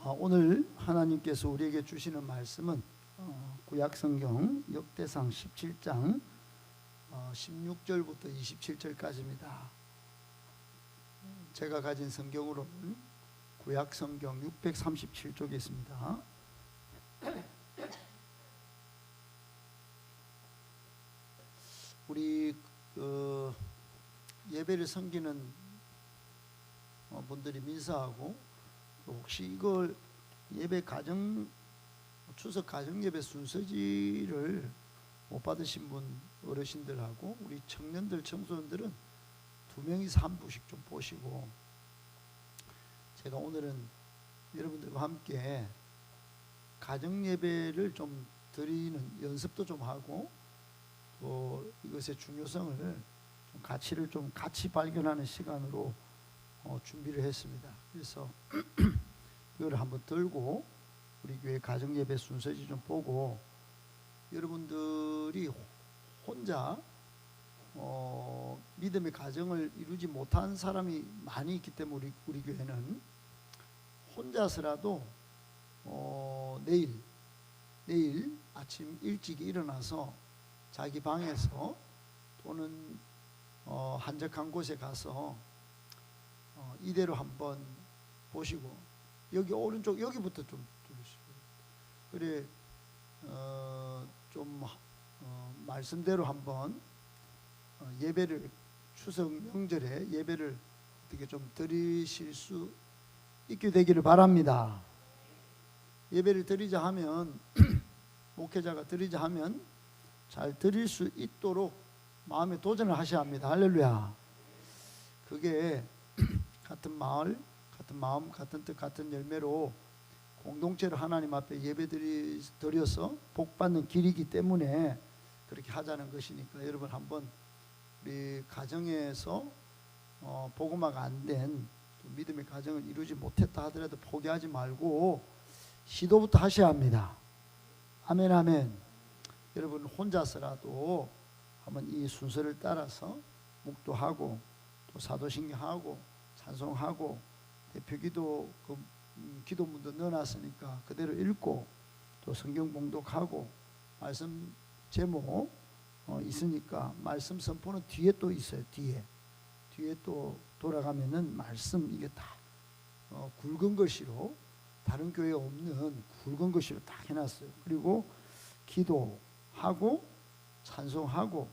오늘 하나님께서 우리에게 주시는 말씀은 구약성경 역대상 17장 16절부터 27절까지입니다. 제가 가진 성경으로는 구약성경 637쪽에 있습니다. 우리 예배를 섬기는 분들이 민사하고 혹시 이걸 예배 가정 추석 가정 예배 순서지를 못 받으신 분 어르신들하고 우리 청년들 청소년들은 두 명이서 한 부씩 좀 보시고, 제가 오늘은 여러분들과 함께 가정 예배를 좀 드리는 연습도 좀 하고 또 이것의 중요성을 좀 가치를 좀 같이 발견하는 시간으로 준비를 했습니다. 그래서 이걸 한번 들고 우리 교회 가정 예배 순서지 좀 보고, 여러분들이 혼자 믿음의 가정을 이루지 못한 사람이 많이 있기 때문에 우리 교회는 혼자서라도 내일 아침 일찍 일어나서 자기 방에서 또는 한적한 곳에 가서 이대로 한번 보시고, 여기 오른쪽 여기부터 좀 들으시고, 그래 좀 말씀대로 한번 예배를 추석 명절에 예배를 어떻게 좀 드리실 수 있게 되기를 바랍니다. 예배를 드리자 하면 목회자가 드리자 하면 잘 드릴 수 있도록 마음에 도전을 하셔야 합니다. 할렐루야. 그게 같은 마을, 같은 마음, 같은 뜻, 같은 열매로 공동체로 하나님 앞에 예배 드려서 복받는 길이기 때문에 그렇게 하자는 것이니까, 여러분 한번 우리 가정에서 복음화가 안 된 믿음의 가정을 이루지 못했다 하더라도 포기하지 말고 시도부터 하셔야 합니다. 아멘 아멘. 여러분 혼자서라도 한번 이 순서를 따라서 묵도하고 또 사도신경하고 찬송하고 대표기도 기도문도 넣어놨으니까 그대로 읽고 또 성경 봉독하고 말씀 제목 있으니까 말씀 선포는 뒤에 또 있어요. 뒤에 또 돌아가면은 말씀 이게 다 굵은 글씨로, 다른 교회에 없는 굵은 글씨로 딱 해놨어요. 그리고 기도하고 찬송하고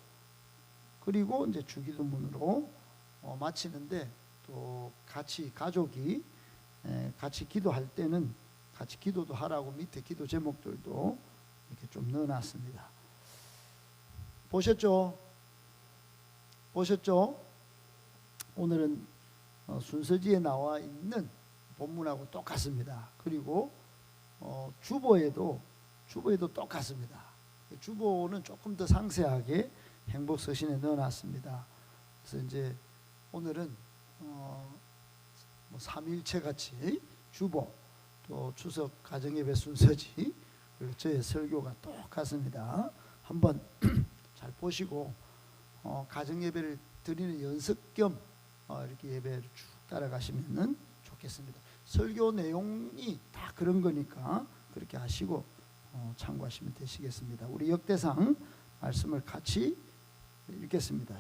그리고 이제 주기도문으로 마치는데, 또 같이 가족이 같이 기도할 때는 같이 기도도 하라고 밑에 기도 제목들도 이렇게 좀 넣어놨습니다. 보셨죠? 오늘은 순서지에 나와 있는 본문하고 똑같습니다. 그리고 주보에도 똑같습니다. 주보는 조금 더 상세하게 행복서신에 넣어놨습니다. 그래서 이제 오늘은 3일체 같이 주보 또 추석 가정예배 순서지 그리고 저의 설교가 똑같습니다. 한번 잘 보시고 가정예배를 드리는 연습 겸 이렇게 예배를 쭉 따라가시면 좋겠습니다. 설교 내용이 다 그런 거니까 그렇게 하시고 참고하시면 되시겠습니다. 우리 역대상 말씀을 같이 읽겠습니다.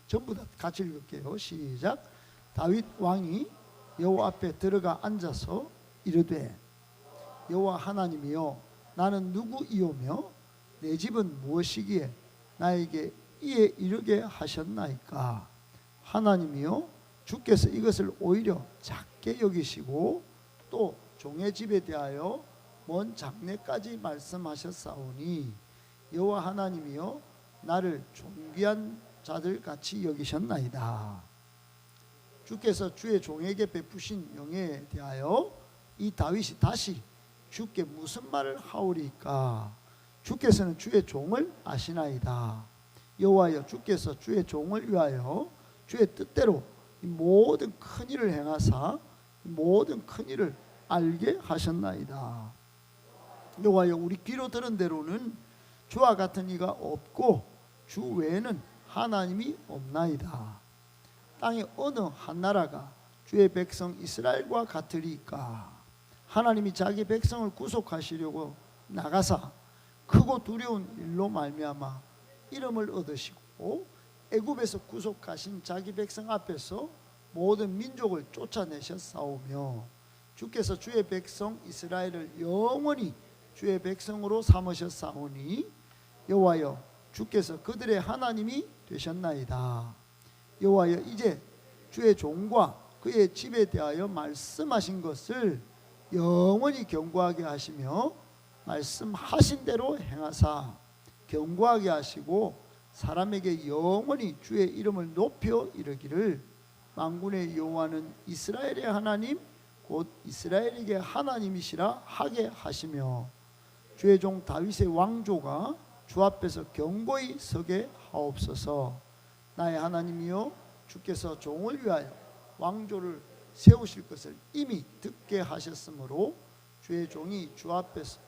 전부 다 같이 읽을게요. 시작. 다윗 왕이 여호와 앞에 들어가 앉아서 이르되, 여호와 하나님이여, 나는 누구이오며 내 집은 무엇이기에 나에게 이에 이르게 하셨나이까. 하나님이여, 주께서 이것을 오히려 작게 여기시고 또 종의 집에 대하여 먼 장래까지 말씀하셨사오니, 여호와 하나님이여, 나를 존귀한 자들 같이 여기셨나이다. 주께서 주의 종에게 베푸신 영에 대하여 이 다윗이 다시 주께 무슨 말을 하오리까. 주께서는 주의 종을 아시나이다. 여호와여, 주께서 주의 종을 위하여 주의 뜻대로 이 모든 큰 일을 행하사 모든 큰 일을 알게 하셨나이다. 여호와여, 우리 귀로 들은 대로는 주와 같은 이가 없고 주 외에는 하나님이 없나이다. 땅에 어느 한 나라가 주의 백성 이스라엘과 같으리까. 하나님이 자기 백성을 구속하시려고 나가사 크고 두려운 일로 말미암아 이름을 얻으시고 애굽에서 구속하신 자기 백성 앞에서 모든 민족을 쫓아내셨사오며 주께서 주의 백성 이스라엘을 영원히 주의 백성으로 삼으셨사오니 여호와여 주께서 그들의 하나님이 되셨나이다. 여호와여 이제 주의 종과 그의 집에 대하여 말씀하신 것을 영원히 경고하게 하시며 말씀하신 대로 행하사 경고하게 하시고 사람에게 영원히 주의 이름을 높여 이르기를 만군의 여호와는 이스라엘의 하나님 곧 이스라엘에게 하나님이시라 하게 하시며 주의 종 다윗의 왕조가 주 앞에서 경고히 서게 하옵소서. 나의 하나님이여 주께서 종을 위하여 왕조를 세우실 것을 이미 듣게 하셨으므로 주의 종이 주 앞에서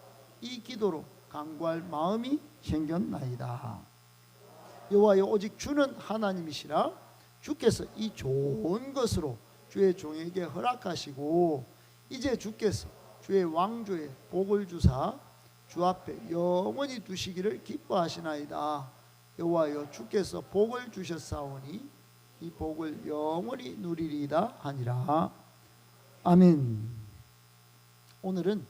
이 기도로 간구할 마음이 생겼나이다. 여호와여 오직 주는 하나님이시라. 주께서 이 좋은 것으로 주의 종에게 허락하시고 이제 주께서 주의 왕조에 복을 주사 주 앞에 영원히 두시기를 기뻐하시나이다. 여호와여 주께서 복을 주셨사오니 이 복을 영원히 누리리이다 하니라. 아멘. 오늘은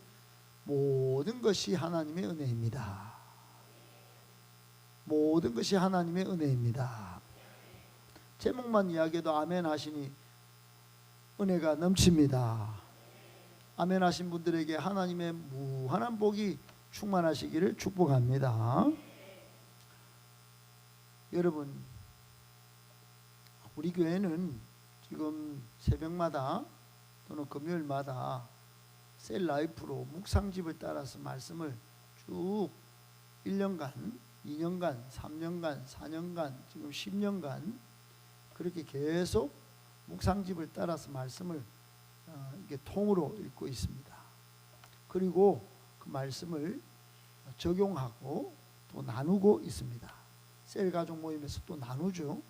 모든 것이 하나님의 은혜입니다. 모든 것이 하나님의 은혜입니다. 제목만 이야기해도 아멘 하시니 은혜가 넘칩니다. 아멘 하신 분들에게 하나님의 무한한 복이 충만하시기를 축복합니다. 여러분, 우리 교회는 지금 새벽마다 또는 금요일마다 셀라이프로 묵상집을 따라서 말씀을 쭉 1년간, 2년간, 3년간, 4년간, 지금 10년간 그렇게 계속 묵상집을 따라서 말씀을 이게 통으로 읽고 있습니다. 그리고 그 말씀을 적용하고 또 나누고 있습니다. 셀 가족 모임에서 또 나누죠.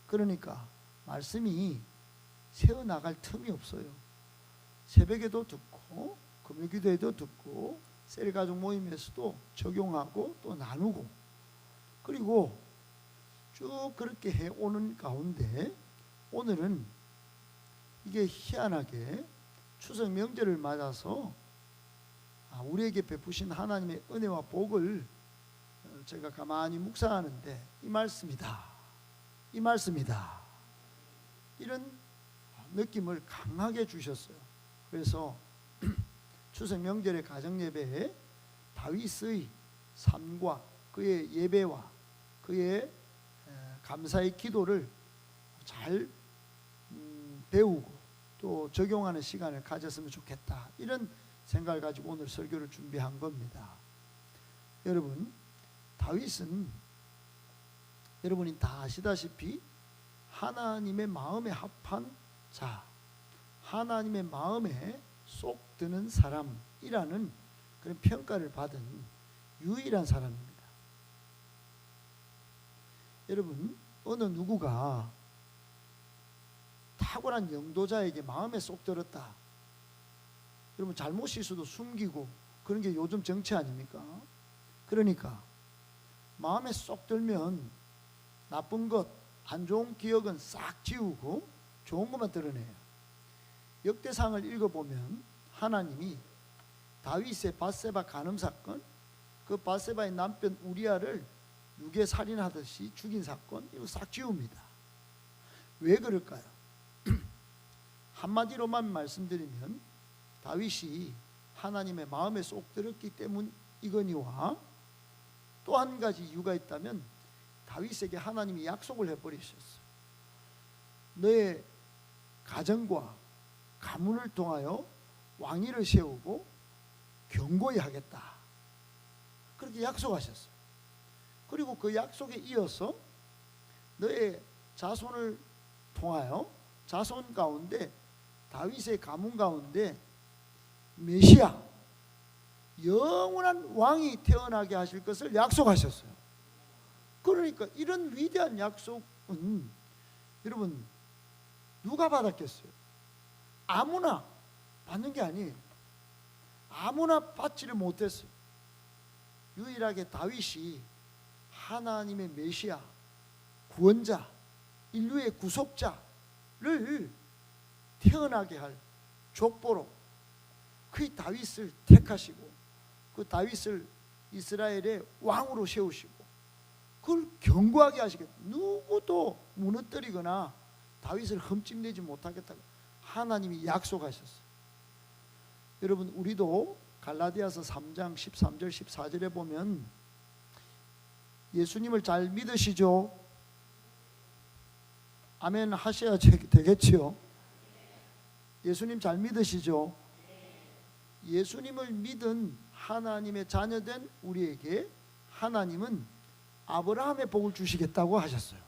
그러니까 말씀이 새어나갈 틈이 없어요. 새벽에도 듣고 금요기도에도 듣고 셀 가족 모임에서도 적용하고 또 나누고 그리고 쭉 그렇게 해오는 가운데 오늘은 이게 희한하게 추석 명절을 맞아서 우리에게 베푸신 하나님의 은혜와 복을 제가 가만히 묵상하는데 이 말씀이다, 이 말씀이다, 이런 느낌을 강하게 주셨어요. 그래서 추석 명절의 가정 예배에 다윗의 삶과 그의 예배와 그의 감사의 기도를 잘 배우고 또 적용하는 시간을 가졌으면 좋겠다, 이런 생각을 가지고 오늘 설교를 준비한 겁니다. 여러분, 다윗은 여러분이 다 아시다시피 하나님의 마음에 합한 자, 하나님의 마음에 쏙 드는 사람이라는 그런 평가를 받은 유일한 사람입니다. 여러분, 어느 누구가 탁월한 영도자에게 마음에 쏙 들었다, 여러분 잘못 실수도 숨기고 그런 게 요즘 정치 아닙니까? 그러니까 마음에 쏙 들면 나쁜 것, 안 좋은 기억은 싹 지우고 좋은 것만 드러내요. 역대상을 읽어보면 하나님이 다윗의 밧세바 간음 사건, 그 밧세바의 남편 우리아를 유괴 살인하듯이 죽인 사건, 이거 싹 지웁니다. 왜 그럴까요? 한마디로만 말씀드리면 다윗이 하나님의 마음에 쏙 들었기 때문이거니와 또 한 가지 이유가 있다면 다윗에게 하나님이 약속을 해버리셨어요. 너의 가정과 가문을 통하여 왕위를 세우고 견고히 하겠다, 그렇게 약속하셨어요. 그리고 그 약속에 이어서 너의 자손을 통하여 자손 가운데 다윗의 가문 가운데 메시아 영원한 왕이 태어나게 하실 것을 약속하셨어요. 그러니까 이런 위대한 약속은 여러분 누가 받았겠어요? 아무나 받는 게 아니에요. 아무나 받지를 못했어요. 유일하게 다윗이 하나님의 메시아, 구원자, 인류의 구속자를 태어나게 할 족보로 그 다윗을 택하시고 그 다윗을 이스라엘의 왕으로 세우시고 그걸 견고하게 하시겠다. 누구도 무너뜨리거나 다윗을 흠집내지 못하겠다고 하나님이 약속하셨어요. 여러분, 우리도 갈라디아서 3장 13절 14절에 보면 예수님을 잘 믿으시죠? 아멘 하셔야 되겠지요. 예수님 잘 믿으시죠? 예수님을 믿은 하나님의 자녀된 우리에게 하나님은 아브라함의 복을 주시겠다고 하셨어요.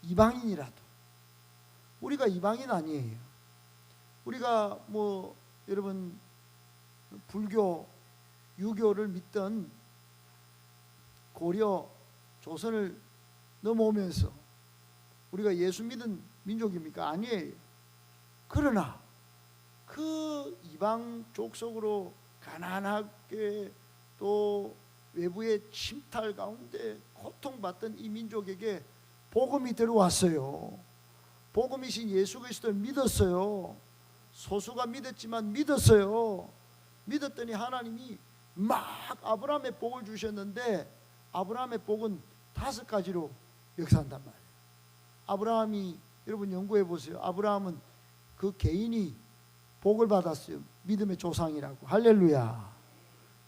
이방인이라도. 우리가 이방인 아니에요. 우리가 여러분 불교, 유교를 믿던 고려, 조선을 넘어오면서 우리가 예수 믿은 민족입니까? 아니에요. 그러나 그 이방 족속으로 가난하게 또 외부의 침탈 가운데 고통받던 이 민족에게 복음이 들어왔어요. 복음이신 예수 그리스도를 믿었어요. 소수가 믿었지만 믿었어요. 믿었더니 하나님이 막 아브라함의 복을 주셨는데 아브라함의 복은 5가지로 역사한단 말이에요. 아브라함이, 여러분 연구해 보세요. 아브라함은 그 개인이 복을 받았어요. 믿음의 조상이라고. 할렐루야.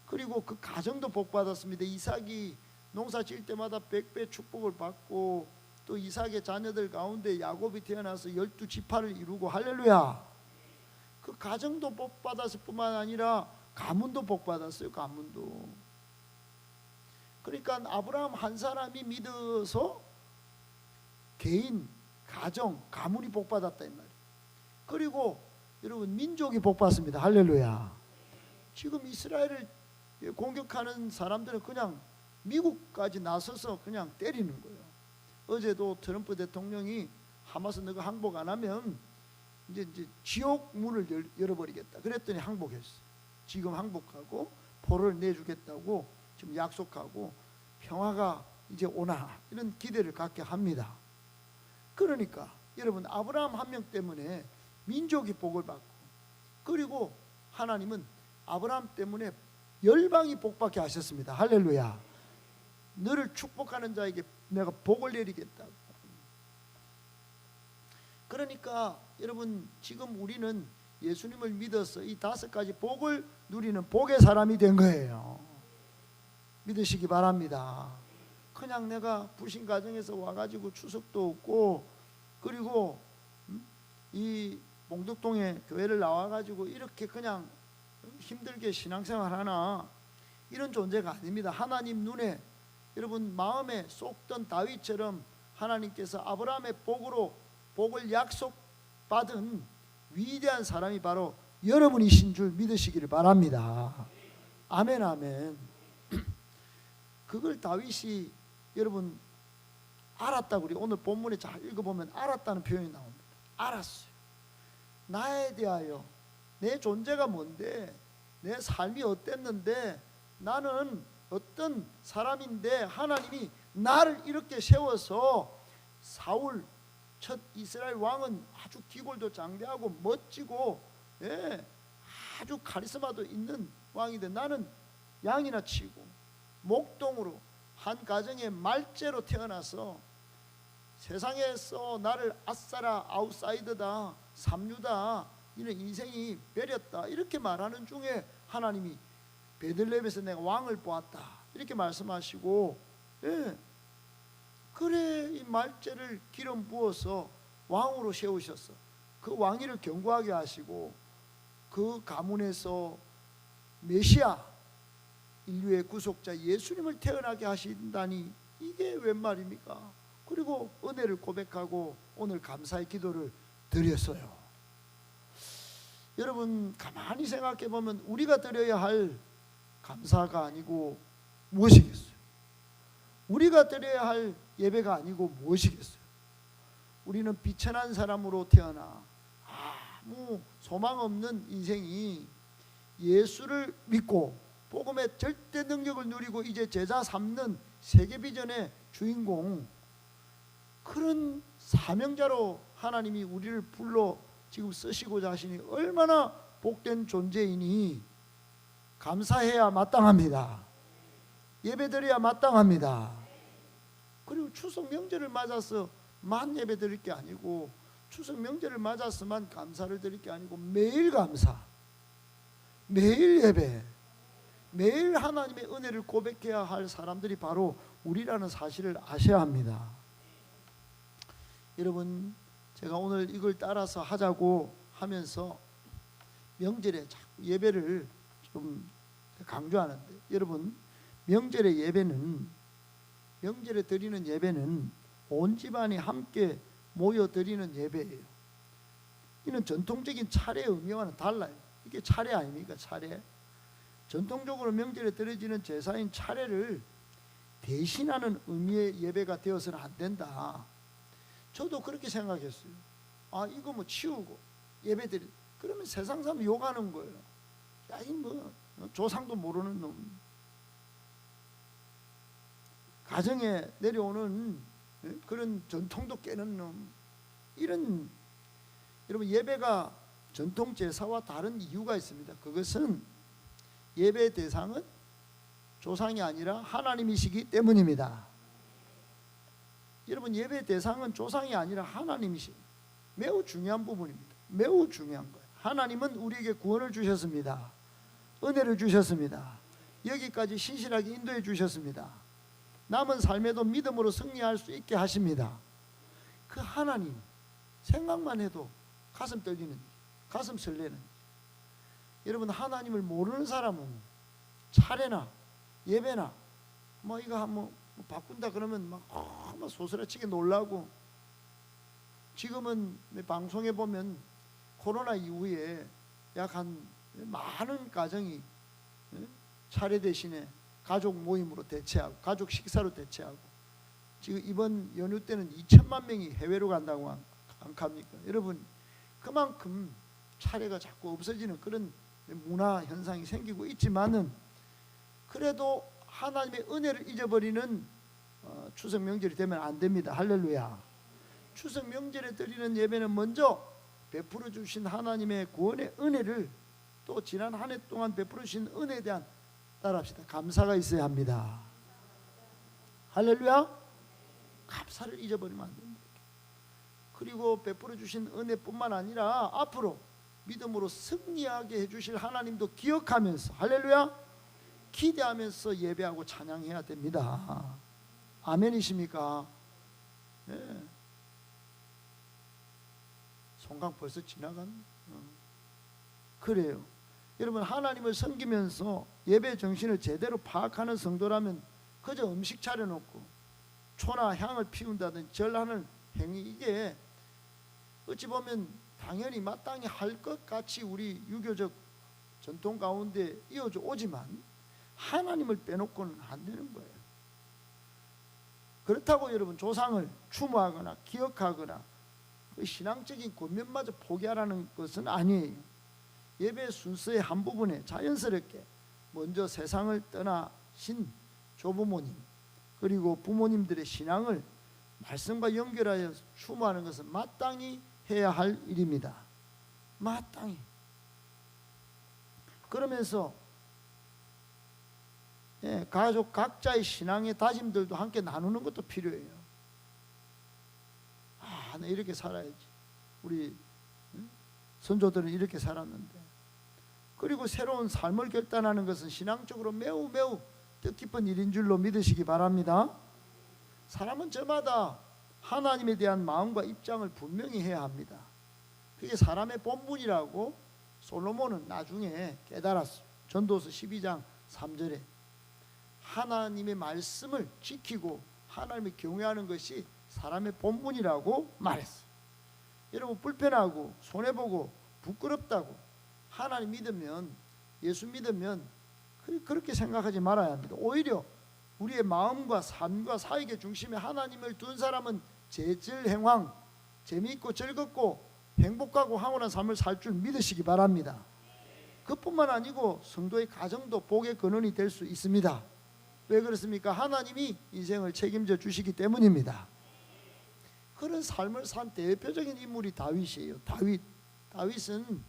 그리고 그 가정도 복 받았습니다. 이삭이 농사 지을 때마다 100배 축복을 받고 또 이삭의 자녀들 가운데 야곱이 태어나서 12지파를 이루고 할렐루야. 그 가정도 복 받았을 뿐만 아니라 가문도 복 받았어요. 가문도. 그러니까 아브라함 한 사람이 믿어서 개인, 가정, 가문이 복 받았다 이 말이에요. 그리고 여러분 민족이 복 받습니다. 할렐루야. 지금 이스라엘을 공격하는 사람들은 그냥 미국까지 나서서 그냥 때리는 거예요. 어제도 트럼프 대통령이 하마스 너가 항복 안 하면 이제 지옥 문을 열어버리겠다. 그랬더니 항복했어요. 지금 항복하고 포로를 내주겠다고 지금 약속하고 평화가 이제 오나 이런 기대를 갖게 합니다. 그러니까 여러분 아브라함 한 명 때문에 민족이 복을 받고 그리고 하나님은 아브라함 때문에 열방이 복받게 하셨습니다. 할렐루야. 너를 축복하는 자에게 내가 복을 내리겠다. 그러니까 여러분 지금 우리는 예수님을 믿어서 이 5가지 복을 누리는 복의 사람이 된 거예요. 믿으시기 바랍니다. 그냥 내가 불신 가정에서 와가지고 추석도 없고 그리고 이 봉덕동에 교회를 나와가지고 이렇게 그냥 힘들게 신앙생활 하나 이런 존재가 아닙니다. 하나님 눈에 여러분 마음에 쏙던 다윗처럼 하나님께서 아브라함의 복으로 복을 약속받은 위대한 사람이 바로 여러분이신 줄 믿으시기를 바랍니다. 아멘 아멘. 그걸 다윗이 여러분 알았다고 우리 오늘 본문에 잘 읽어보면 알았다는 표현이 나옵니다. 알았어요. 나에 대하여 내 존재가 뭔데 내 삶이 어땠는데 나는 어떤 사람인데 하나님이 나를 이렇게 세워서 사울 첫 이스라엘 왕은 아주 기골도 장대하고 멋지고 아주 카리스마도 있는 왕인데 나는 양이나 치고 목동으로 한 가정의 말째로 태어나서 세상에서 나를 아싸라 아웃사이더다 삼류다 이런 인생이 베렸다 이렇게 말하는 중에 하나님이 베들레헴에서 내가 왕을 보았다 이렇게 말씀하시고 그래 이 말째를 기름 부어서 왕으로 세우셨어. 그 왕위를 견고하게 하시고 그 가문에서 메시아 인류의 구속자 예수님을 태어나게 하신다니 이게 웬 말입니까? 그리고 은혜를 고백하고 오늘 감사의 기도를 드렸어요. 여러분 가만히 생각해 보면 우리가 드려야 할 감사가 아니고 무엇이겠어요? 우리가 드려야 할 예배가 아니고 무엇이겠어요? 우리는 비천한 사람으로 태어나 아무 소망 없는 인생이 예수를 믿고 복음의 절대 능력을 누리고 이제 제자 삼는 세계 비전의 주인공, 그런 사명자로 하나님이 우리를 불러 지금 쓰시고자 하시니 얼마나 복된 존재이니 감사해야 마땅합니다. 예배드려야 마땅합니다. 그리고 추석 명절을 맞아서 만 예배 드릴 게 아니고, 추석 명절을 맞아서만 감사를 드릴 게 아니고 매일 감사, 매일 예배, 매일 하나님의 은혜를 고백해야 할 사람들이 바로 우리라는 사실을 아셔야 합니다. 여러분, 제가 오늘 이걸 따라서 하자고 하면서 명절에 자꾸 예배를 좀 강조하는데, 여러분, 명절의 예배는, 명절에 드리는 예배는 온 집안이 함께 모여 드리는 예배예요. 이는 전통적인 차례의 의미와는 달라요. 이게 차례 아닙니까? 차례. 전통적으로 명절에 드려지는 제사인 차례를 대신하는 의미의 예배가 되어서는 안 된다. 저도 그렇게 생각했어요. 아, 이거 뭐 치우고 예배 드리, 그러면 세상 사람 욕하는 거예요. 야, 이 뭐 조상도 모르는 놈. 가정에 내려오는 그런 전통도 깨는 놈. 이런, 여러분, 예배가 전통 제사와 다른 이유가 있습니다. 그것은 예배 대상은 조상이 아니라 하나님이시기 때문입니다. 여러분, 예배 대상은 조상이 아니라 하나님이시, 매우 중요한 부분입니다. 매우 중요한 거예요. 하나님은 우리에게 구원을 주셨습니다. 은혜를 주셨습니다. 여기까지 신실하게 인도해 주셨습니다. 남은 삶에도 믿음으로 승리할 수 있게 하십니다. 그 하나님 생각만 해도 가슴 떨리는, 가슴 설레는. 여러분, 하나님을 모르는 사람은 차례나 예배나 뭐 이거 한번 바꾼다 그러면 막 소스라치게 놀라고, 지금은 방송에 보면 코로나 이후에 약 한 많은 가정이 차례 대신에 가족 모임으로 대체하고 가족 식사로 대체하고, 지금 이번 연휴 때는 2천만 명이 해외로 간다고 안 갑니까? 여러분, 그만큼 차례가 자꾸 없어지는 그런 문화 현상이 생기고 있지만은, 그래도 하나님의 은혜를 잊어버리는 추석 명절이 되면 안 됩니다. 할렐루야. 추석 명절에 드리는 예배는 먼저 베풀어 주신 하나님의 구원의 은혜를, 또 지난 한 해 동안 베풀어 주신 은혜에 대한, 따라합시다, 감사가 있어야 합니다. 할렐루야. 감사를 잊어버리면 안 됩니다. 그리고 베풀어 주신 은혜뿐만 아니라 앞으로 믿음으로 승리하게 해주실 하나님도 기억하면서, 할렐루야, 기대하면서 예배하고 찬양해야 됩니다. 아멘이십니까? 네. 송강 벌써 지나간? 그래요. 여러분, 하나님을 섬기면서 예배 정신을 제대로 파악하는 성도라면 그저 음식 차려놓고 초나 향을 피운다든지 절하는 행위, 이게 어찌 보면 당연히 마땅히 할 것 같이 우리 유교적 전통 가운데 이어져 오지만 하나님을 빼놓고는 안 되는 거예요. 그렇다고 여러분 조상을 추모하거나 기억하거나 그 신앙적인 권면마저 포기하라는 것은 아니에요. 예배 순서의 한 부분에 자연스럽게 먼저 세상을 떠나신 조부모님, 그리고 부모님들의 신앙을 말씀과 연결하여 추모하는 것은 마땅히 해야 할 일입니다. 마땅히. 그러면서 가족 각자의 신앙의 다짐들도 함께 나누는 것도 필요해요. 아, 나 이렇게 살아야지. 우리 선조들은 이렇게 살았는데. 그리고 새로운 삶을 결단하는 것은 신앙적으로 매우 뜻깊은 일인 줄로 믿으시기 바랍니다. 사람은 저마다 하나님에 대한 마음과 입장을 분명히 해야 합니다. 그게 사람의 본분이라고 솔로몬은 나중에 깨달았어요. 전도서 12장 3절에 하나님의 말씀을 지키고 하나님을 경외하는 것이 사람의 본분이라고 말했어요. 여러분, 불편하고 손해보고 부끄럽다고 하나님 믿으면, 예수 믿으면 그렇게 생각하지 말아야 합니다. 오히려 우리의 마음과 삶과 사역의 중심에 하나님을 둔 사람은 재질행황, 재미있고 즐겁고 행복하고 황홀한 삶을 살 줄 믿으시기 바랍니다. 그뿐만 아니고 성도의 가정도 복의 근원이 될 수 있습니다. 왜 그렇습니까? 하나님이 인생을 책임져 주시기 때문입니다. 그런 삶을 산 대표적인 인물이 다윗이에요. 다윗은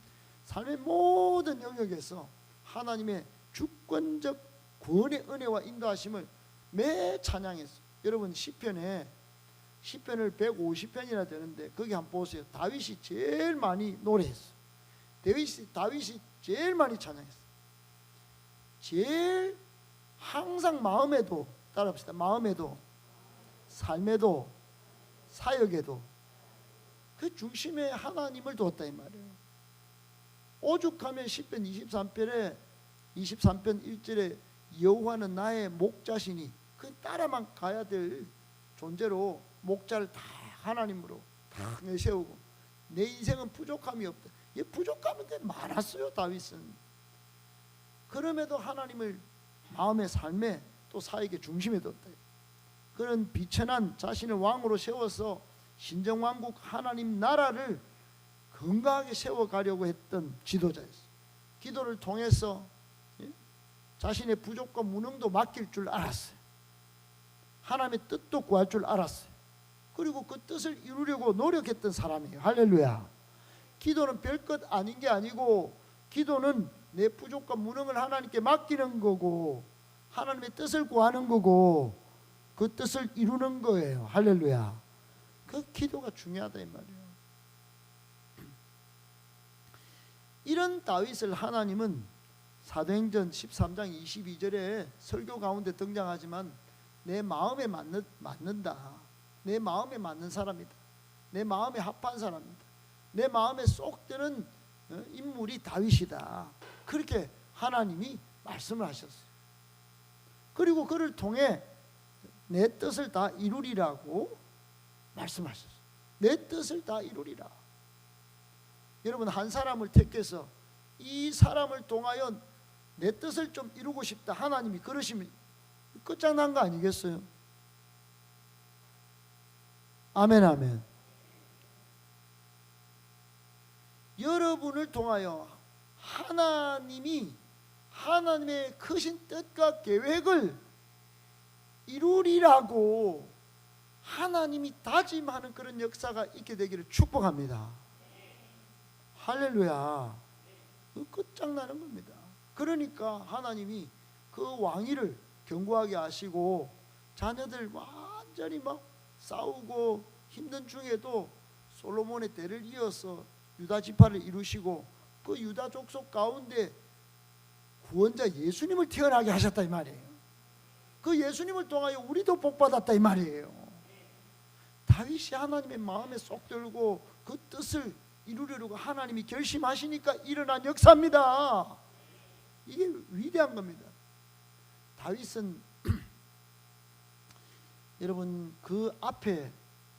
삶의 모든 영역에서 하나님의 주권적 구원의 은혜와 인도하심을 매 찬양했어요. 여러분 시편을 150편이나 되는데 거기 한번 보세요. 다윗이 제일 많이 노래했어요. 다윗이 제일 많이 찬양했어요. 제일 항상 마음에도, 따라합시다. 마음에도, 삶에도, 사역에도 그 중심에 하나님을 두었다 이 말이에요. 오죽하면 시편 23편에 23편 1절에 여호와는 나의 목자시니 그 따라만 가야 될 존재로 목자를 다 하나님으로 다 내세우고 내 인생은 부족함이 없다. 이 부족함은 많았어요. 다윗은. 그럼에도 하나님을 마음의 삶에 또 사역의 중심에 뒀다. 그런 비천한 자신을 왕으로 세워서 신정왕국 하나님 나라를 건강하게 세워가려고 했던 지도자였어요. 기도를 통해서 자신의 부족과 무능도 맡길 줄 알았어요. 하나님의 뜻도 구할 줄 알았어요. 그리고 그 뜻을 이루려고 노력했던 사람이에요. 할렐루야. 기도는 별것 아닌 게 아니고 기도는 내 부족과 무능을 하나님께 맡기는 거고 하나님의 뜻을 구하는 거고 그 뜻을 이루는 거예요. 할렐루야. 그 기도가 중요하다 이 말이에요. 이런 다윗을 하나님은 사도행전 13장 22절에 설교 가운데 등장하지만 내 마음에 맞는다. 내 마음에 맞는 사람이다. 내 마음에 합한 사람이다. 내 마음에 쏙 드는 인물이 다윗이다. 그렇게 하나님이 말씀을 하셨어요. 그리고 그를 통해 내 뜻을 다 이루리라고 말씀하셨어요. 내 뜻을 다 이루리라. 여러분 한 사람을 택해서 이 사람을 통하여 내 뜻을 좀 이루고 싶다. 하나님이 그러시면 끝장난 거 아니겠어요? 아멘 아멘. 여러분을 통하여 하나님의 크신 뜻과 계획을 이루리라고 하나님이 다짐하는 그런 역사가 있게 되기를 축복합니다. 할렐루야. 끝장나는 겁니다. 그러니까 하나님이 그 왕위를 견고하게 하시고 자녀들 완전히 막 싸우고 힘든 중에도 솔로몬의 대를 이어서 유다 지파를 이루시고 그 유다 족속 가운데 구원자 예수님을 태어나게 하셨다 이 말이에요. 그 예수님을 통하여 우리도 복받았다 이 말이에요. 다윗이 하나님의 마음에 쏙 들고 그 뜻을 이루려고 하나님이 결심하시니까 일어난 역사입니다. 이게 위대한 겁니다. 다윗은 여러분 그 앞에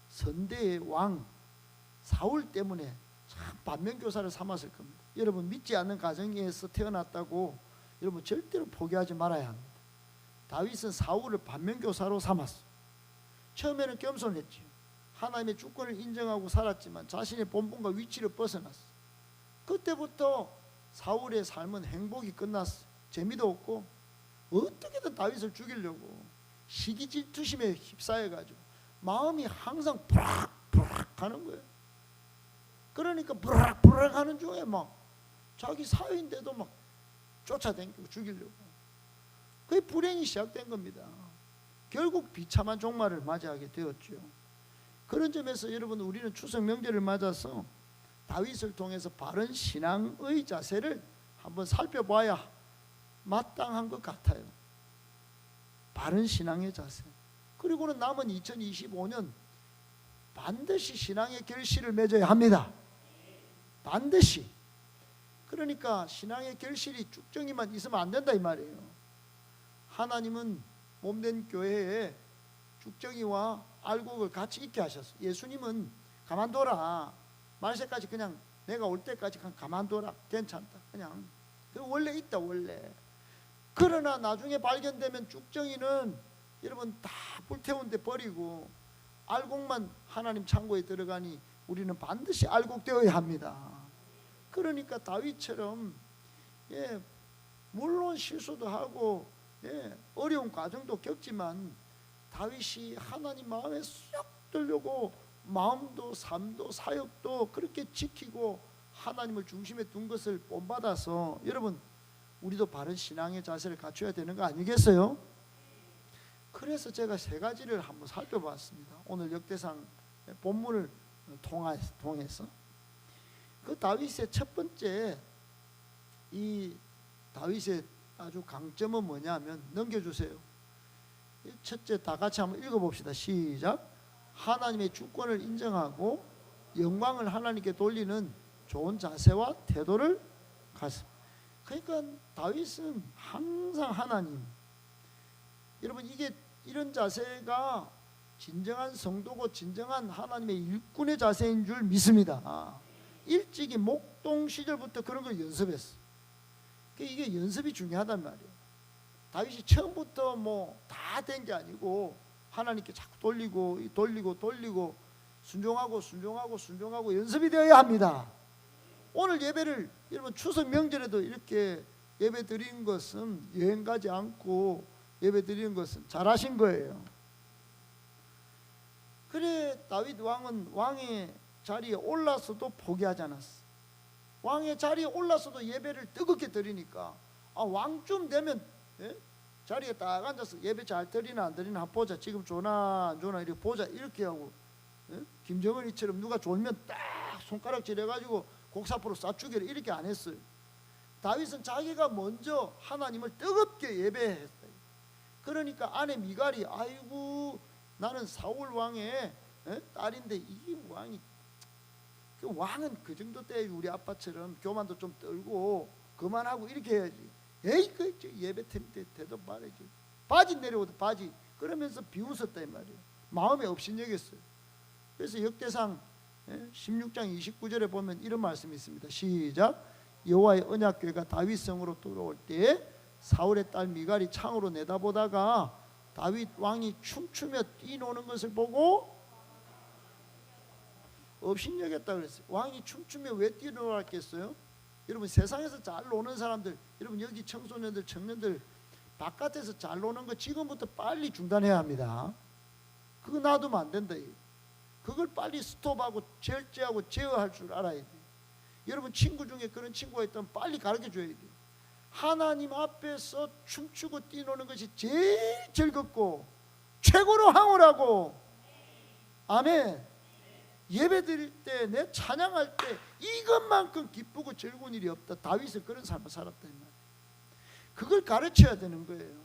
선대의 왕 사울 때문에 참 반면교사를 삼았을 겁니다. 여러분 믿지 않는 가정에서 태어났다고 여러분 절대로 포기하지 말아야 합니다. 다윗은 사울을 반면교사로 삼았어. 처음에는 겸손했지. 하나님의 주권을 인정하고 살았지만 자신의 본분과 위치를 벗어났어. 그때부터 사울의 삶은 행복이 끝났어. 재미도 없고 어떻게든 다윗을 죽이려고 시기 질투심에 휩싸여가지고 마음이 항상 부락부락 하는 거예요. 그러니까 부락부락 하는 중에 막 자기 사위인데도 막 쫓아다니고 죽이려고. 그게 불행이 시작된 겁니다. 결국 비참한 종말을 맞이하게 되었죠. 그런 점에서 여러분 우리는 추석 명절을 맞아서 다윗을 통해서 바른 신앙의 자세를 한번 살펴봐야 마땅한 것 같아요. 바른 신앙의 자세. 그리고는 남은 2025년 반드시 신앙의 결실을 맺어야 합니다. 반드시. 그러니까 신앙의 결실이 쭉정이만 있으면 안 된다 이 말이에요. 하나님은 몸된 교회에 쭉정이와 알곡을 같이 있게 하셨어요. 예수님은 가만둬라. 말세까지 그냥 내가 올 때까지 그냥 가만둬라. 괜찮다. 그냥 원래 있다 원래. 그러나 나중에 발견되면 쭉정이는 여러분 다 불태운 데 버리고 알곡만 하나님 창고에 들어가니 우리는 반드시 알곡되어야 합니다. 그러니까 다윗처럼 예, 물론 실수도 하고 어려운 과정도 겪지만 다윗이 하나님 마음에 쏙 들려고 마음도 삶도 사역도 그렇게 지키고 하나님을 중심에 둔 것을 본받아서 여러분 우리도 바른 신앙의 자세를 갖춰야 되는 거 아니겠어요? 그래서 제가 세 가지를 한번 살펴봤습니다. 오늘 역대상 본문을 통해서 그 다윗의 첫 번째 이 다윗의 아주 강점은 뭐냐면 넘겨주세요. 첫째 다 같이 한번 읽어봅시다. 시작. 하나님의 주권을 인정하고 영광을 하나님께 돌리는 좋은 자세와 태도를 가졌습니다. 그러니까 다윗은 항상 하나님, 여러분 이게 이런 자세가 진정한 성도고 진정한 하나님의 일꾼의 자세인 줄 믿습니다. 일찍이 목동 시절부터 그런 걸 연습했어. 이게 연습이 중요하단 말이에요. 다윗이 처음부터 뭐 다 된 게 아니고 하나님께 자꾸 돌리고 순종하고 연습이 되어야 합니다. 오늘 예배를 여러분 추석 명절에도 이렇게 예배 드리는 것은 여행 가지 않고 예배 드리는 것은 잘하신 거예요. 그래 다윗 왕은 왕의 자리에 올라서도 포기하지 않았어. 왕의 자리에 올라서도 예배를 뜨겁게 드리니까 왕쯤 되면 자리에 딱 앉아서 예배 잘 드리나 안 드리나 한번 보자. 지금 좋나 안 좋나 이렇게 보자. 이렇게 하고 김정은이처럼 누가 졸면 딱 손가락질 해가지고 곡사포로 쏴주기를 이렇게 안 했어요. 다윗은 자기가 먼저 하나님을 뜨겁게 예배했어요. 그러니까 아내 미갈이 아이고 나는 사울 왕의 딸인데 이 왕이 그 왕은 그 정도 때 우리 아빠처럼 교만도 좀 떨고 그만하고 이렇게 해야지. 에이 그 예배 때 대도 말이지. 바지 내려오도 바지 그러면서 비웃었다 이 말이에요. 마음에 업신여겼어요. 그래서 역대상 16장 29절에 보면 이런 말씀이 있습니다. 시작. 여호와의 언약궤가 다윗 성으로 돌아올 때 사울의 딸 미갈이 창으로 내다보다가 다윗 왕이 춤추며 뛰노는 것을 보고 업신여겼다 그랬어요. 왕이 춤추며 왜 뛰노았겠어요? 여러분 세상에서 잘 노는 사람들, 여러분 여기 청소년들, 청년들 바깥에서 잘 노는 거 지금부터 빨리 중단해야 합니다. 그거 놔두면 안 된다. 그걸 빨리 스톱하고 절제하고 제어할 줄 알아야 돼. 여러분 친구 중에 그런 친구가 있다면 빨리 가르쳐 줘야 돼. 하나님 앞에서 춤추고 뛰노는 것이 제일 즐겁고 최고로 황홀하고 아멘. 예배 드릴 때 내 찬양할 때 이것만큼 기쁘고 즐거운 일이 없다. 다윗은 그런 삶을 살았다 이 말이에요. 그걸 가르쳐야 되는 거예요.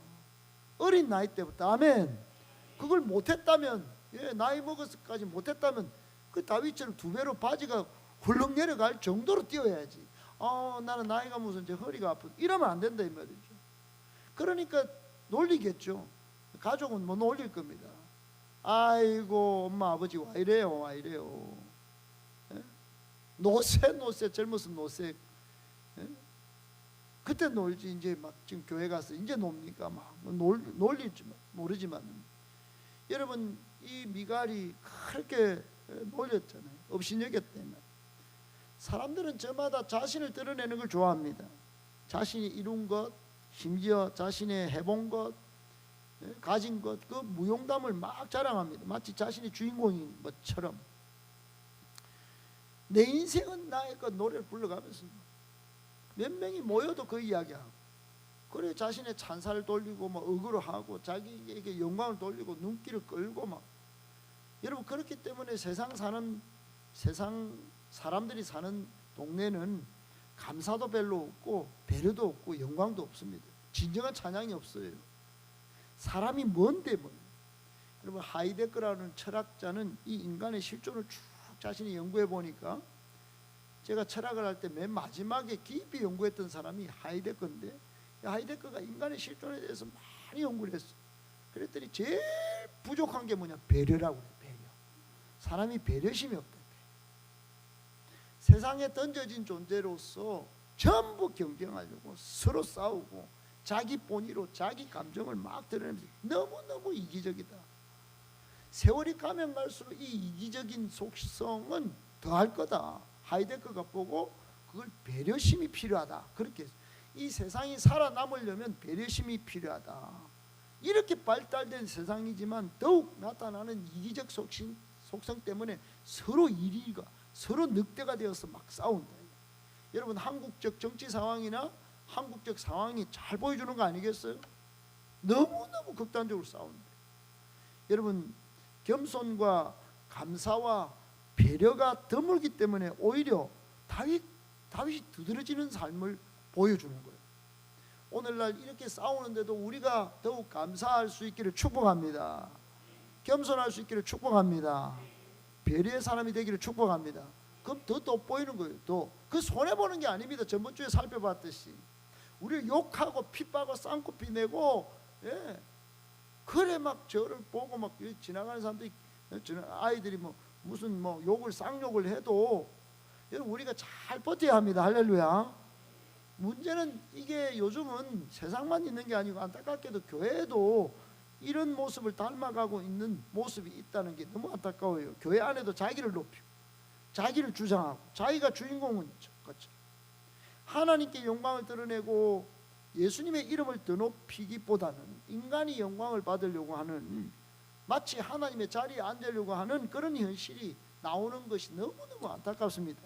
어린 나이 때부터 아멘. 그걸 못했다면 나이 먹어서까지 못했다면 그 다윗처럼 두 배로 바지가 훌렁 내려갈 정도로 뛰어야지. 나는 나이가 무슨 이제 허리가 아프다 이러면 안 된다 이 말이죠. 그러니까 놀리겠죠. 가족은 뭐 놀릴 겁니다. 아이고 엄마 아버지 와 이래요. 노세 젊어서 노세. 그때 놀지 이제 막 지금 교회 가서 이제 놉니까 막 놀릴지 모르지만 여러분 이 미갈이 그렇게 놀렸잖아요. 업신여겼다면 사람들은 저마다 자신을 드러내는 걸 좋아합니다. 자신이 이룬 것, 심지어 자신의 해본 것, 가진 것, 그 무용담을 막 자랑합니다. 마치 자신이 주인공인 것처럼. 내 인생은 나의 것 노래를 불러가면서 몇 명이 모여도 그 이야기하고 그래 자신의 찬사를 돌리고 막 어그로하고 자기에게 영광을 돌리고 눈길을 끌고 막 여러분 그렇기 때문에 세상 사람들이 사는 동네는 감사도 별로 없고 배려도 없고 영광도 없습니다. 진정한 찬양이 없어요. 사람이 뭔데 뭐. 여러분 하이데거라는 철학자는 이 인간의 실존을 쭉 자신이 연구해 보니까 제가 철학을 할 때 맨 마지막에 깊이 연구했던 사람이 하이데거인데 하이데거가 인간의 실존에 대해서 많이 연구를 했어요. 그랬더니 제일 부족한 게 뭐냐 배려라고 해요. 배려. 사람이 배려심이 없다. 세상에 던져진 존재로서 전부 경쟁하려고 서로 싸우고 자기 본의로 자기 감정을 막 드러내면서 너무너무 이기적이다. 세월이 가면 갈수록 이 이기적인 속성은 더할 거다. 하이데거가 보고 그걸 배려심이 필요하다. 그렇게 이 세상이 살아남으려면 배려심이 필요하다. 이렇게 발달된 세상이지만 더욱 나타나는 이기적 속성 때문에 서로 이리가 서로 늑대가 되어서 막 싸운다. 여러분 한국적 정치 상황이나 한국적 상황이 잘 보여주는 거 아니겠어요? 너무너무 극단적으로 싸운다. 여러분 겸손과 감사와 배려가 드물기 때문에 오히려 다윗이 두드러지는 삶을 보여주는 거예요. 오늘날 이렇게 싸우는데도 우리가 더욱 감사할 수 있기를 축복합니다. 겸손할 수 있기를 축복합니다. 배려의 사람이 되기를 축복합니다. 그럼 더 돋보이는 거예요. 더 그 손해보는 게 아닙니다. 저번 주에 살펴봤듯이 우리를 욕하고 핍박하고 쌍코피 내고 그래 막 저를 보고 막 지나가는 사람들이 아이들이 무슨 욕을 쌍욕을 해도 우리가 잘 버텨야 합니다. 할렐루야. 문제는 이게 요즘은 세상만 있는 게 아니고 안타깝게도 교회에도 이런 모습을 닮아가고 있는 모습이 있다는 게 너무 안타까워요. 교회 안에도 자기를 높이고 자기를 주장하고 자기가 주인공인 것처럼 하나님께 영광을 드러내고 예수님의 이름을 더 높이기보다는 인간이 영광을 받으려고 하는, 마치 하나님의 자리에 앉으려고 하는 그런 현실이 나오는 것이 너무너무 안타깝습니다.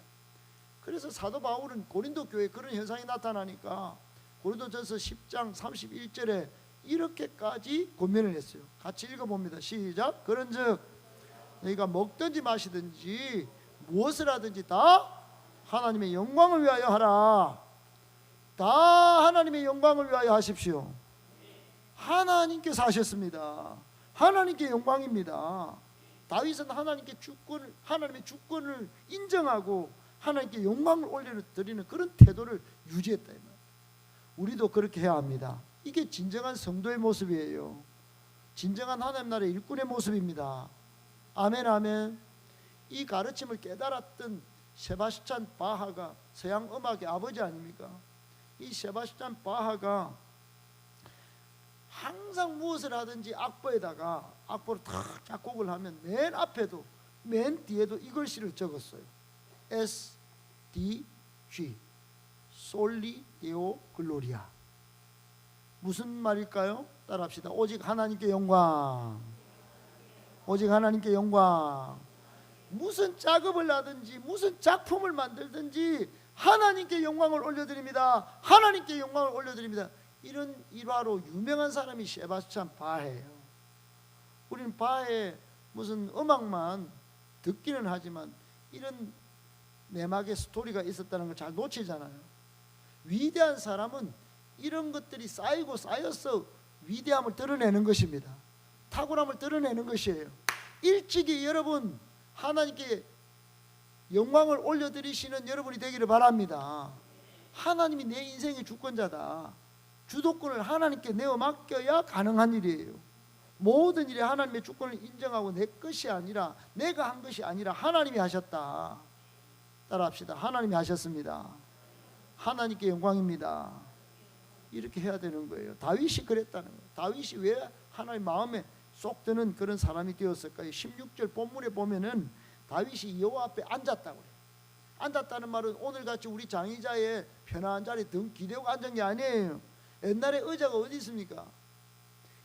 그래서 사도 바울은 고린도 교회에 그런 현상이 나타나니까 고린도전서 10장 31절에 이렇게까지 권면을 했어요. 같이 읽어봅니다. 시작. 그런즉 너희가 먹든지 마시든지 무엇을 하든지 다 하나님의 영광을 위하여 하라. 다 하나님의 영광을 위하여 하십시오. 하나님께서 하셨습니다. 하나님께 영광입니다. 다윗은 하나님의 주권을 인정하고 하나님께 영광을 올려드리는 그런 태도를 유지했다. 우리도 그렇게 해야 합니다. 이게 진정한 성도의 모습이에요. 진정한 하나님 나라의 일꾼의 모습입니다. 아멘 아멘. 이 가르침을 깨달았던 세바스찬 바하가 서양 음악의 아버지 아닙니까? 이 세바스찬 바하가 항상 무엇을 하든지 악보에다가 악보를 탁 작곡을 하면 맨 앞에도 맨 뒤에도 이 글씨를 적었어요. S D G 솔리 데오 글로리아. 무슨 말일까요? 따라합시다. 오직 하나님께 영광. 오직 하나님께 영광. 무슨 작업을 하든지 무슨 작품을 만들든지 하나님께 영광을 올려드립니다. 하나님께 영광을 올려드립니다. 이런 일화로 유명한 사람이 세바스찬 바해예요. 우리는 바해 무슨 음악만 듣기는 하지만 이런 내막의 스토리가 있었다는 걸 잘 놓치잖아요. 위대한 사람은 이런 것들이 쌓이고 쌓여서 위대함을 드러내는 것입니다. 탁월함을 드러내는 것이에요. 일찍이 여러분 하나님께 영광을 올려드리시는 여러분이 되기를 바랍니다. 하나님이 내 인생의 주권자다. 주도권을 하나님께 내어 맡겨야 가능한 일이에요. 모든 일에 하나님의 주권을 인정하고 내 것이 아니라 내가 한 것이 아니라 하나님이 하셨다. 따라합시다. 하나님이 하셨습니다. 하나님께 영광입니다. 이렇게 해야 되는 거예요. 다윗이 그랬다는 거예요. 다윗이 왜 하나님 마음에 쏙 드는 그런 사람이 되었을까요? 16절 본문에 보면은 다윗이 여호와 앞에 앉았다고 그래요. 앉았다는 말은 오늘같이 우리 장의자의 편안한 자리에 등 기대고 앉은 게 아니에요. 옛날에 의자가 어디 있습니까?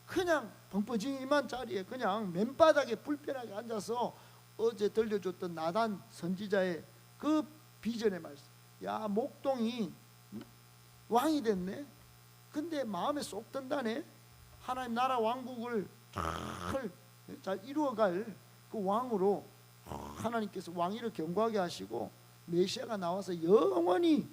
그냥 벙퍼짐한 자리에 그냥 맨바닥에 불편하게 앉아서 어제 들려줬던 나단 선지자의 그 비전의 말씀. 야, 목동이 왕이 됐네. 근데 마음에 쏙 든다네. 하나님 나라 왕국을 잘 이루어갈 그 왕으로 하나님께서 왕위를 견고하게 하시고 메시아가 나와서 영원히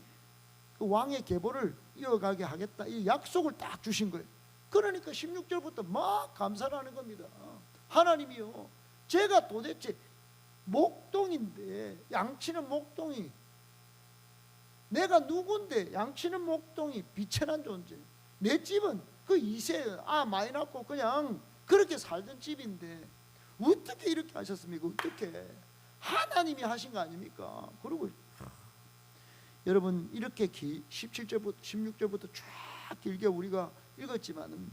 그 왕의 계보를 이어가게 하겠다, 이 약속을 딱 주신 거예요. 그러니까 16절부터 막 감사를 하는 겁니다. 하나님이요, 제가 도대체 목동인데, 양치는 목동이, 내가 누군데 양치는 목동이 비천한 존재, 내 집은 그 2세 많이 낳고 그냥 그렇게 살던 집인데 어떻게 이렇게 하셨습니까? 어떻게? 하나님이 하신 거 아닙니까? 그리고 여러분 이렇게 17절부터 16절부터 쫙 길게 우리가 읽었지만은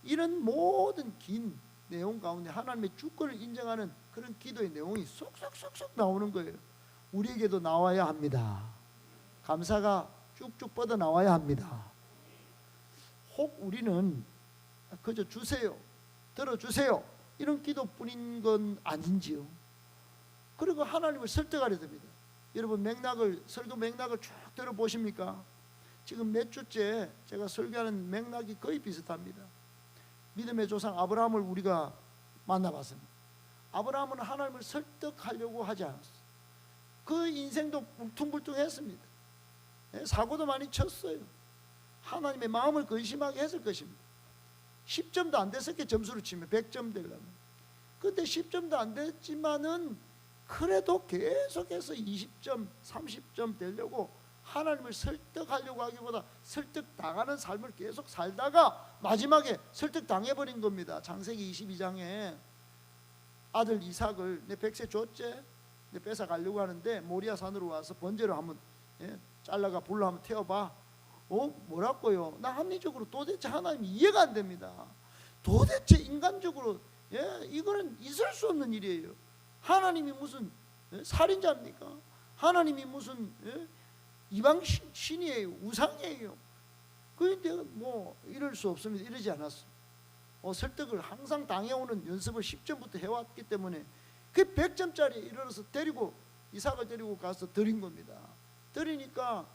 이런 모든 긴 내용 가운데 하나님의 주권을 인정하는 그런 기도의 내용이 쏙쏙쏙쏙 나오는 거예요. 우리에게도 나와야 합니다. 감사가 쭉쭉 뻗어 나와야 합니다. 혹 우리는 그저 주세요, 들어주세요 이런 기도뿐인 건 아닌지요? 그리고 하나님을 설득하려 됩니다. 여러분 설교 맥락을 쭉 들어보십니까? 지금 몇 주째 제가 설교하는 맥락이 거의 비슷합니다. 믿음의 조상 아브라함을 우리가 만나봤습니다. 아브라함은 하나님을 설득하려고 하지 않았어요. 그 인생도 울퉁불퉁했습니다. 사고도 많이 쳤어요. 하나님의 마음을 근심하게 했을 것입니다. 10점도 안 됐었게 점수를 치면 100점 되려면. 그런데 10점도 안 됐지만은 그래도 계속해서 20점, 30점 되려고 하나님을 설득하려고 하기보다 설득당하는 삶을 계속 살다가 마지막에 설득당해버린 겁니다. 창세기 22장에 아들 이삭을 내 백세 줬지? 내 뺏어가려고 하는데 모리아 산으로 와서 번제로 한번 잘라가 불로 한번 태워봐. 뭐라고요? 나 합리적으로 도대체 하나님이 이해가 안 됩니다. 도대체 인간적으로 이거는 있을 수 없는 일이에요. 하나님이 무슨 살인자입니까? 하나님이 무슨 이방 신이에요? 우상이에요? 그런데 뭐 이럴 수 없습니다. 이러지 않았어. 설득을 항상 당해오는 연습을 10점부터 해왔기 때문에 그 100점짜리에 이르러서 이삭을 데리고 가서 드린 겁니다. 드리니까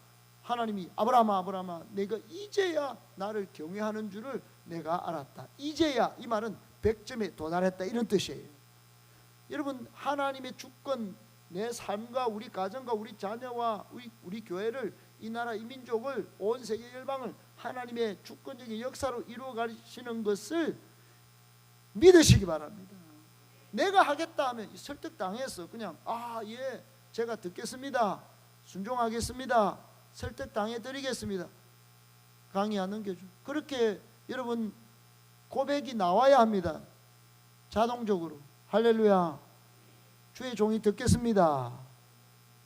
하나님이 아브라함아 내가 이제야 나를 경외하는 줄을 내가 알았다. 이제야, 이 말은 100점에 도달했다 이런 뜻이에요. 여러분, 하나님의 주권, 내 삶과 우리 가정과 우리 자녀와 우리 교회를, 이 나라 이 민족을, 온 세계 열방을 하나님의 주권적인 역사로 이루어 가시는 것을 믿으시기 바랍니다. 내가 하겠다 하면 설득당해서 그냥 예 제가 듣겠습니다, 순종하겠습니다, 설득당해 드리겠습니다, 강의하 넘겨줘. 그렇게 여러분 고백이 나와야 합니다. 자동적으로. 할렐루야. 주의 종이 듣겠습니다.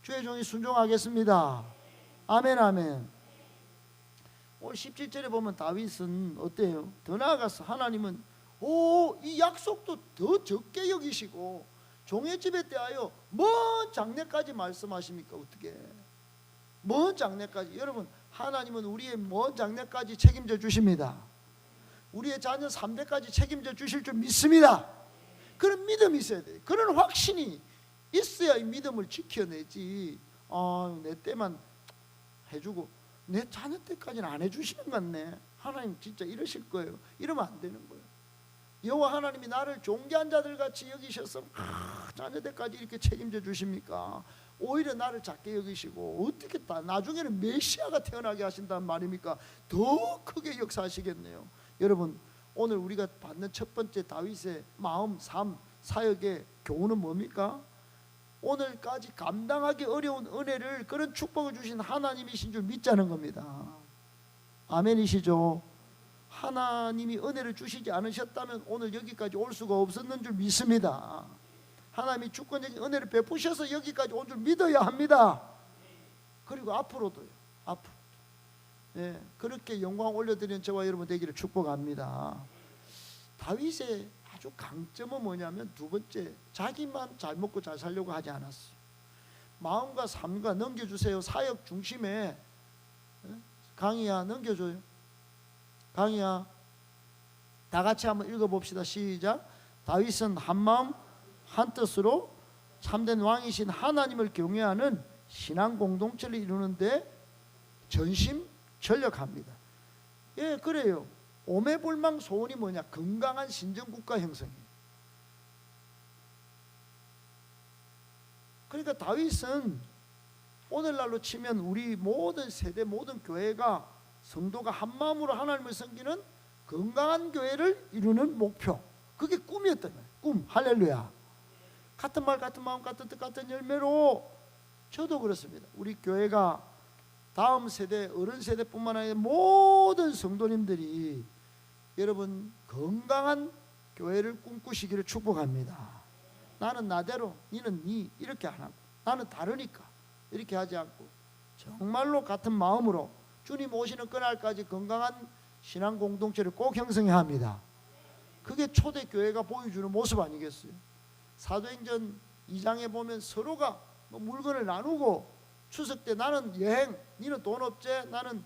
주의 종이 순종하겠습니다. 아멘 아멘. 오늘 17절에 보면 다윗은 어때요? 더 나아가서 하나님은 이 약속도 더 적게 여기시고 종의 집에 대하여 먼 장래까지 말씀하십니까? 어떻게 먼 장래까지. 여러분, 하나님은 우리의 먼 장래까지 책임져 주십니다. 우리의 자녀 3대까지 책임져 주실 줄 믿습니다. 그런 믿음이 있어야 돼요. 그런 확신이 있어야 이 믿음을 지켜내지. 내 때만 해주고 내 자녀 때까지는 안 해주시는 것 같네, 하나님 진짜 이러실 거예요, 이러면 안 되는 거예요. 여호와 하나님이 나를 존귀한 자들 같이 여기셔서 자녀 때까지 이렇게 책임져 주십니까? 오히려 나를 작게 여기시고 어떻게 나중에는 메시아가 태어나게 하신다는 말입니까? 더 크게 역사하시겠네요. 여러분, 오늘 우리가 받는 첫 번째 다윗의 마음, 삶, 사역의 교훈은 뭡니까? 오늘까지 감당하기 어려운 은혜를, 그런 축복을 주신 하나님이신 줄 믿자는 겁니다. 아멘이시죠? 하나님이 은혜를 주시지 않으셨다면 오늘 여기까지 올 수가 없었는 줄 믿습니다. 하나님이 주권적인 은혜를 베푸셔서 여기까지 온 줄 믿어야 합니다. 그리고 앞으로도요. 앞으로. 그렇게 영광 올려드리는 저와 여러분 되기를 축복합니다. 다윗의 아주 강점은 뭐냐면, 두 번째, 자기만 잘 먹고 잘 살려고 하지 않았어요. 마음과 삶과 넘겨주세요. 사역 중심에. 강희야 넘겨줘요. 강희야, 다 같이 한번 읽어봅시다. 시작. 다윗은 한마음 한뜻으로 참된 왕이신 하나님을 경외하는 신앙 공동체를 이루는데 전심전력합니다. 그래요. 오매불망 소원이 뭐냐? 건강한 신정국가 형성이에요. 그러니까 다윗은 오늘날로 치면 우리 모든 세대, 모든 교회가, 성도가 한마음으로 하나님을 섬기는 건강한 교회를 이루는 목표, 그게 꿈이었던 거예요. 꿈. 할렐루야. 같은 말, 같은 마음, 같은 뜻, 같은 열매로 저도 그렇습니다. 우리 교회가 다음 세대, 어른 세대뿐만 아니라 모든 성도님들이 여러분 건강한 교회를 꿈꾸시기를 축복합니다. 나는 나대로, 니는 니, 이렇게 안 하고, 나는 다르니까 이렇게 하지 않고 정말로 같은 마음으로 주님 오시는 그날까지 건강한 신앙 공동체를 꼭 형성해야 합니다. 그게 초대교회가 보여주는 모습 아니겠어요? 사도행전 2장에 보면 서로가 물건을 나누고, 추석 때 나는 여행, 니는 돈 없지? 나는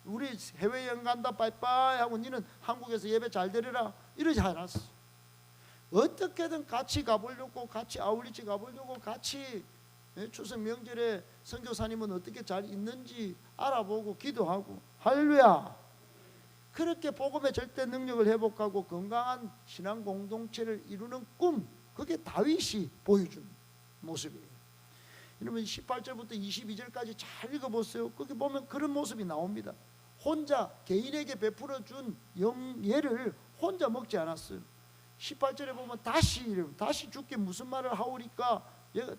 우리 해외여행 간다 빠이빠이 하고 니는 한국에서 예배 잘 드리라 이러지 않았어. 어떻게든 같이 가보려고, 같이 아울리치 가보려고, 같이 추석 명절에 선교사님은 어떻게 잘 있는지 알아보고 기도하고. 할렐루야. 그렇게 복음의 절대 능력을 회복하고 건강한 신앙 공동체를 이루는 꿈, 그게 다윗이 보여준 모습이에요. 여러분 18절부터 22절까지 잘 읽어보세요. 거기 보면 그런 모습이 나옵니다. 혼자 개인에게 베풀어 준 영예를 혼자 먹지 않았어요. 18절에 보면 다시 주께 무슨 말을 하오리까,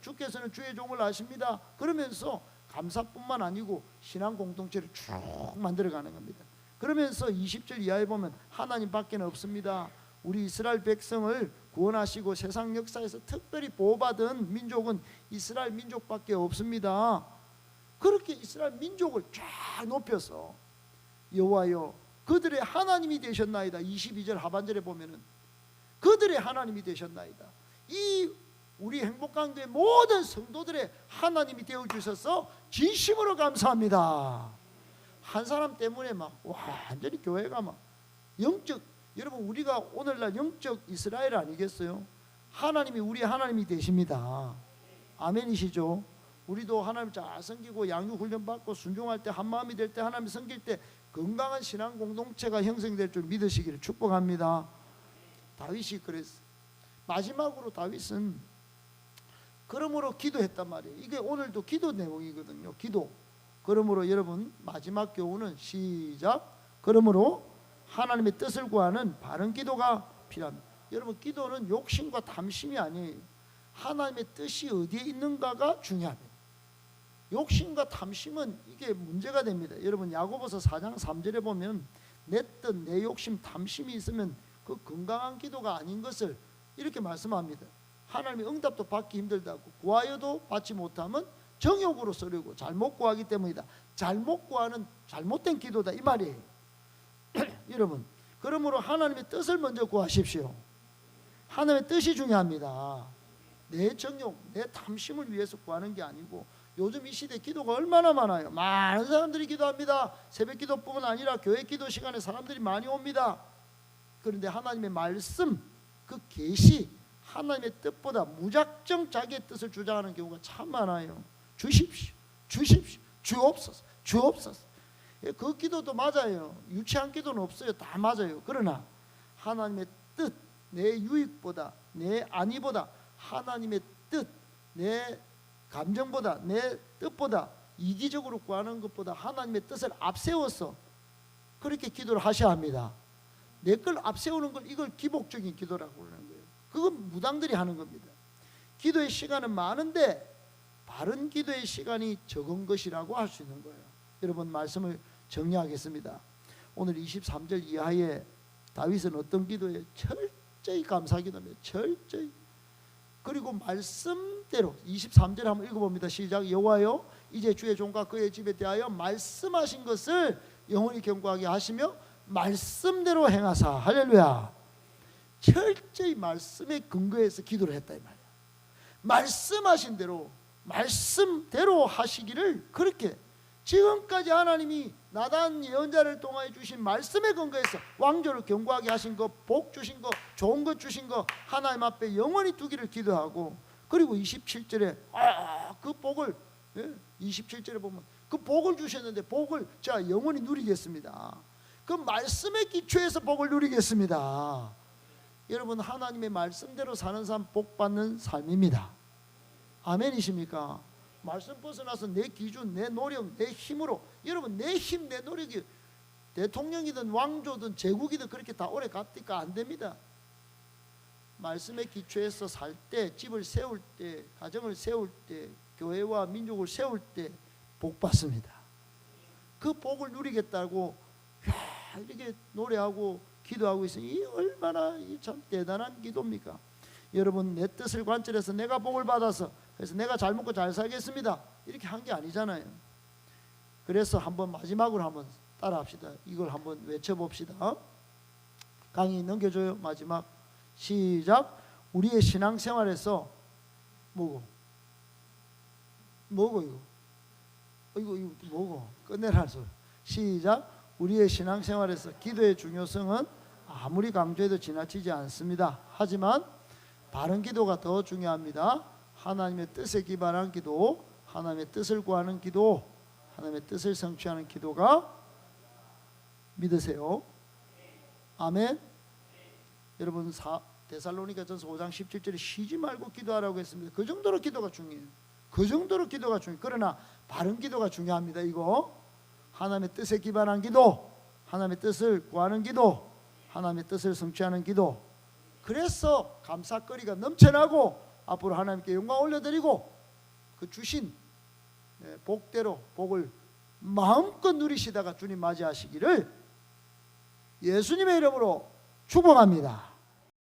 주께서는 주의 종을 아십니다. 그러면서 감사뿐만 아니고 신앙 공동체를 쭉 만들어가는 겁니다. 그러면서 20절 이하에 보면 하나님밖에는 없습니다. 우리 이스라엘 백성을 구원하시고 세상 역사에서 특별히 보호받은 민족은 이스라엘 민족밖에 없습니다. 그렇게 이스라엘 민족을 쫙 높여서 여호와여 그들의 하나님이 되셨나이다. 22절 하반절에 보면은 그들의 하나님이 되셨나이다. 이 우리 행복강교회 모든 성도들의 하나님이 되어주셔서 진심으로 감사합니다. 한 사람 때문에 막 완전히 교회가 막 영적, 여러분 우리가 오늘날 영적 이스라엘 아니겠어요? 하나님이 우리의 하나님이 되십니다. 아멘이시죠? 우리도 하나님 잘 섬기고 양육 훈련 받고 순종할 때 한마음이 될 때 하나님 섬길 때 건강한 신앙 공동체가 형성될 줄 믿으시기를 축복합니다. 다윗이 그랬어. 마지막으로 다윗은 그러므로 기도했단 말이에요. 이게 오늘도 기도 내용이거든요. 기도. 그러므로 여러분 마지막 교훈은 시작. 그러므로 하나님의 뜻을 구하는 바른 기도가 필요합니다. 여러분 기도는 욕심과 탐심이 아니에요. 하나님의 뜻이 어디에 있는가가 중요합니다. 욕심과 탐심은 이게 문제가 됩니다. 여러분 야고보서 4장 3절에 보면 내 뜻, 내 욕심, 탐심이 있으면 그 건강한 기도가 아닌 것을 이렇게 말씀합니다. 하나님의 응답도 받기 힘들다고, 구하여도 받지 못하면 정욕으로 쓰려고 잘못 구하기 때문이다. 잘못 구하는 잘못된 기도다 이 말이에요. 여러분 그러므로 하나님의 뜻을 먼저 구하십시오. 하나님의 뜻이 중요합니다. 내 정욕, 내 탐심을 위해서 구하는 게 아니고, 요즘 이 시대 기도가 얼마나 많아요. 많은 사람들이 기도합니다. 새벽 기도뿐만 아니라 교회 기도 시간에 사람들이 많이 옵니다. 그런데 하나님의 말씀, 그 계시, 하나님의 뜻보다 무작정 자기의 뜻을 주장하는 경우가 참 많아요. 주십시오, 주십시오, 주옵소서, 주옵소서. 그 기도도 맞아요. 유치한 기도는 없어요. 다 맞아요. 그러나 하나님의 뜻, 내 유익보다, 내 안위보다, 하나님의 뜻, 내 감정보다, 내 뜻보다 이기적으로 구하는 것보다 하나님의 뜻을 앞세워서 그렇게 기도를 하셔야 합니다. 내 걸 앞세우는 걸, 이걸 기복적인 기도라고 그러는 거예요. 그건 무당들이 하는 겁니다. 기도의 시간은 많은데 바른 기도의 시간이 적은 것이라고 할 수 있는 거예요. 여러분 말씀을 정리하겠습니다. 오늘 23절 이하에 다윗은 어떤 기도에 철저히 감사기도입니다. 철저히. 그리고 말씀대로 23절 한번 읽어봅니다. 시작. 여호와여 이제 주의 종과 그의 집에 대하여 말씀하신 것을 영원히 경고하게 하시며 말씀대로 행하사. 할렐루야. 철저히 말씀에 근거해서 기도를 했다 이 말이야. 말씀하신 대로, 말씀대로 하시기를, 그렇게 지금까지 하나님이 나단 예언자를 통하여 주신 말씀에 근거해서 왕조를 견고하게 하신 거, 복 주신 거, 좋은 것 주신 거 하나님 앞에 영원히 두기를 기도하고, 그리고 27절에 그 복을, 27절에 보면 그 복을 주셨는데 복을 자 영원히 누리겠습니다. 그 말씀의 기초에서 복을 누리겠습니다. 여러분 하나님의 말씀대로 사는 삶 복 받는 삶입니다. 아멘이십니까? 말씀 벗어나서 내 기준, 내 노력, 내 힘으로, 여러분 내 힘, 내 노력이 대통령이든 왕조든 제국이든 그렇게 다 오래 갑니까? 안 됩니다. 말씀의 기초에서 살 때, 집을 세울 때, 가정을 세울 때, 교회와 민족을 세울 때 복 받습니다. 그 복을 누리겠다고 이렇게 노래하고 기도하고 있으니 이 얼마나 참 대단한 기도입니까? 여러분 내 뜻을 관철해서 내가 복을 받아서 그래서 내가 잘 먹고 잘 살겠습니다 이렇게 한 게 아니잖아요. 그래서 한번 마지막으로 한번 따라합시다. 이걸 한번 외쳐봅시다. 강의 넘겨줘요. 마지막 시작. 우리의 신앙생활에서 뭐고 이거 뭐고 끝내라는 소리. 시작. 우리의 신앙생활에서 기도의 중요성은 아무리 강조해도 지나치지 않습니다. 하지만 바른 기도가 더 중요합니다. 하나님의 뜻에 기반한 기도, 하나님의 뜻을 구하는 기도, 하나님의 뜻을 성취하는 기도가 믿으세요? 아멘. 여러분 데살로니가전서 5장 17절에 쉬지 말고 기도하라고 했습니다. 그 정도로 기도가 중요해요. 그 정도로 기도가 중요해요. 그러나 바른 기도가 중요합니다. 이거 하나님의 뜻에 기반한 기도, 하나님의 뜻을 구하는 기도, 하나님의 뜻을 성취하는 기도. 그래서 감사거리가 넘쳐나고 앞으로 하나님께 영광 올려드리고 그 주신 복대로 복을 마음껏 누리시다가 주님 맞이하시기를 예수님의 이름으로 축복합니다.